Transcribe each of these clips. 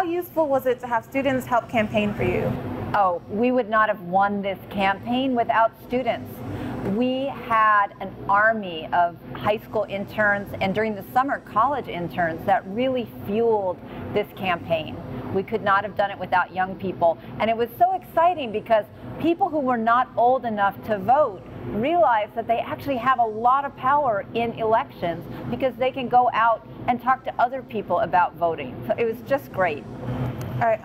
useful was it to have students help campaign for you? Oh, we would not have won this campaign without students. We had an army of high school interns and during the summer college interns that really fueled this campaign. We could not have done it without young people. And it was so exciting because people who were not old enough to vote realized that they actually have a lot of power in elections because they can go out and talk to other people about voting. So it was just great. All right,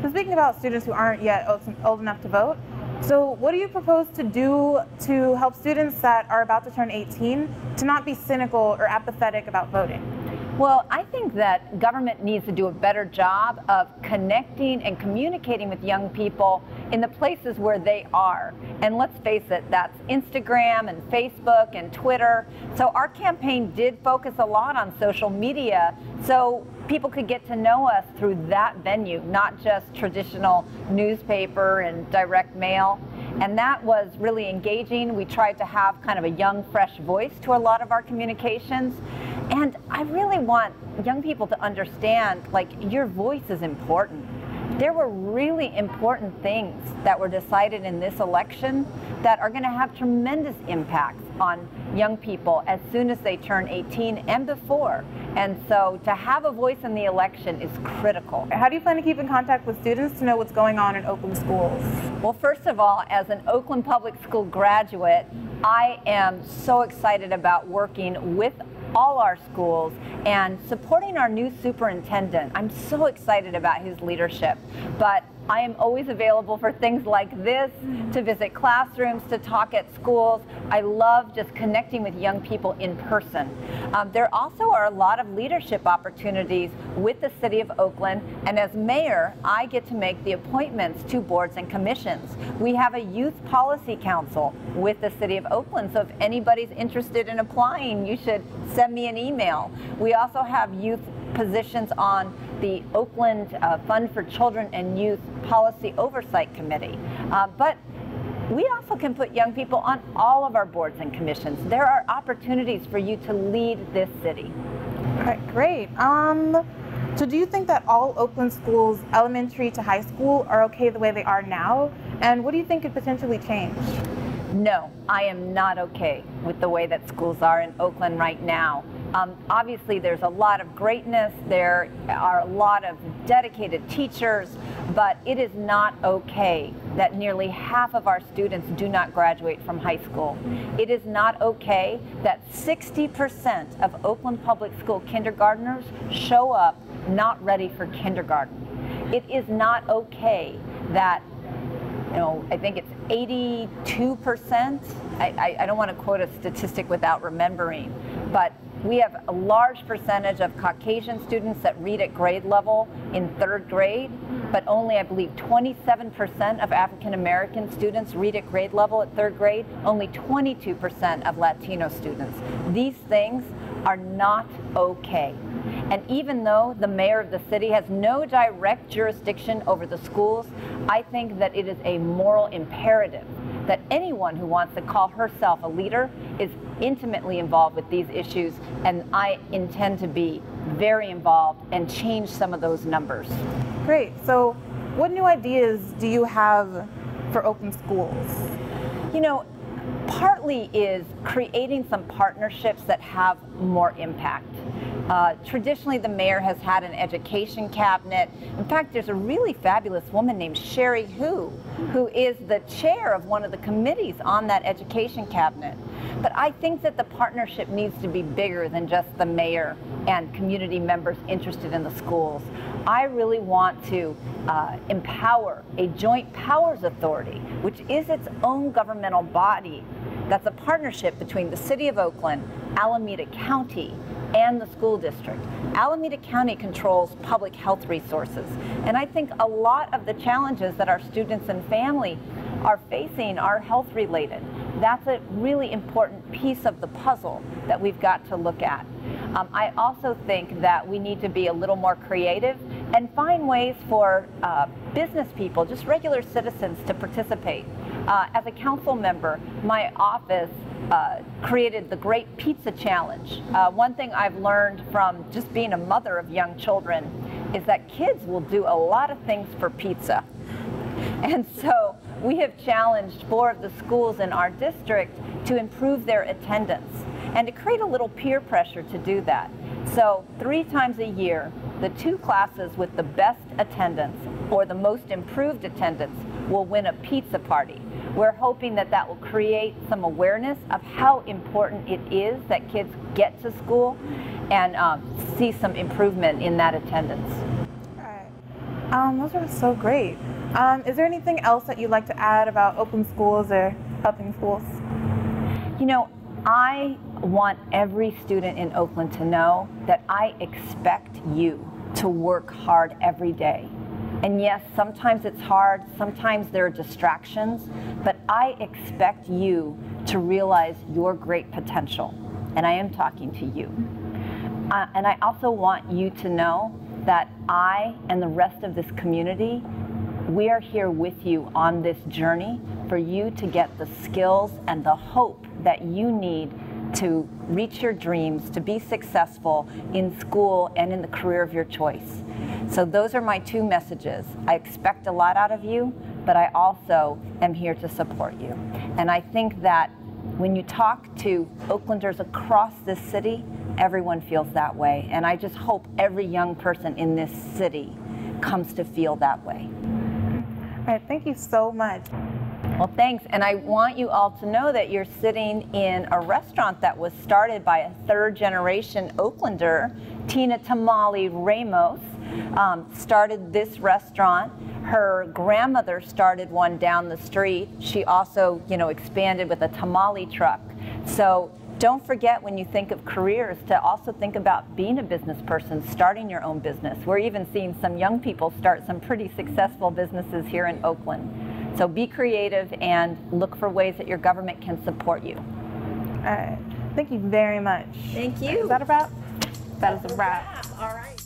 so speaking about students who aren't yet old enough to vote, so what do you propose to do to help students that are about to turn 18 to not be cynical or apathetic about voting? Well, I think that government needs to do a better job of connecting and communicating with young people in the places where they are. And let's face it, that's Instagram and Facebook and Twitter. So our campaign did focus a lot on social media so people could get to know us through that venue, not just traditional newspaper and direct mail. And that was really engaging. We tried to have kind of a young, fresh voice to a lot of our communications. And I really want young people to understand, like, your voice is important. There were really important things that were decided in this election that are going to have tremendous impacts on young people as soon as they turn 18 and before. And so to have a voice in the election is critical. How do you plan to keep in contact with students to know what's going on in Oakland schools? Well, first of all, as an Oakland Public School graduate, I am so excited about working with all our schools and supporting our new superintendent. I'm so excited about his leadership, but I am always available for things like this, to visit classrooms, to talk at schools. I love just connecting with young people in person. There also are a lot of leadership opportunities with the City of Oakland, and as mayor, I get to make the appointments to boards and commissions. We have a youth policy council with the City of Oakland, so if anybody's interested in applying, you should send me an email. We also have youth positions on the Oakland Fund for Children and Youth Policy Oversight Committee. But we also can put young people on all of our boards and commissions. There are opportunities for you to lead this city. All right, great. So do you think that all Oakland schools, elementary to high school, are okay the way they are now? And what do you think could potentially change? No, I am not okay with the way that schools are in Oakland right now. Obviously, there's a lot of greatness, there are a lot of dedicated teachers, but it is not okay that nearly half of our students do not graduate from high school. It is not okay that 60% of Oakland Public School kindergartners show up not ready for kindergarten. It is not okay that, you know, I think it's 82%. I don't want to quote a statistic without remembering, but we have a large percentage of Caucasian students that read at grade level in 3rd grade, but only, I believe, 27% of African American students read at grade level at 3rd grade, only 22% of Latino students. These things are not okay. And even though the mayor of the city has no direct jurisdiction over the schools, I think that it is a moral imperative that anyone who wants to call herself a leader is intimately involved with these issues, and I intend to be very involved and change some of those numbers. Great. So what new ideas do you have for Oakland schools? You know, partly is creating some partnerships that have more impact. Traditionally, the mayor has had an education cabinet. In fact, there's a really fabulous woman named Sherry who is the chair of one of the committees on that education cabinet. But I think that the partnership needs to be bigger than just the mayor and community members interested in the schools. I really want to empower a joint powers authority, which is its own governmental body. That's a partnership between the City of Oakland, Alameda County, and the school district. Alameda County controls public health resources, and I think a lot of the challenges that our students and family are facing are health related. That's a really important piece of the puzzle that we've got to look at. I also think that we need to be a little more creative and find ways for business people, just regular citizens, to participate. As a council member, my office created the Great Pizza Challenge. One thing I've learned from just being a mother of young children is that kids will do a lot of things for pizza. And so we have challenged 4 of the schools in our district to improve their attendance and to create a little peer pressure to do that. So 3 times a year, the 2 classes with the best attendance or the most improved attendance will win a pizza party. We're hoping that that will create some awareness of how important it is that kids get to school and see some improvement in that attendance. All right. Those are so great. Is there anything else that you'd like to add about open schools or helping schools? You know, I want every student in Oakland to know that I expect you to work hard every day. And yes, sometimes it's hard, sometimes there are distractions, but I expect you to realize your great potential. And I am talking to you. And I also want you to know that I and the rest of this community, we are here with you on this journey for you to get the skills and the hope that you need to reach your dreams, to be successful in school and in the career of your choice. So those are my 2 messages. I expect a lot out of you, but I also am here to support you. And I think that when you talk to Oaklanders across this city, everyone feels that way. And I just hope every young person in this city comes to feel that way. All right, thank you so much. Well, thanks. And I want you all to know that you're sitting in a restaurant that was started by a 3rd-generation Oaklander, Tina Tamale Ramos, started this restaurant. Her grandmother started one down the street. She also, expanded with a tamale truck. So don't forget, when you think of careers, to also think about being a business person, starting your own business. We're even seeing some young people start some pretty successful businesses here in Oakland. So be creative and look for ways that your government can support you. All right. Thank you very much. Thank you. Is that a wrap? That is a wrap. All right.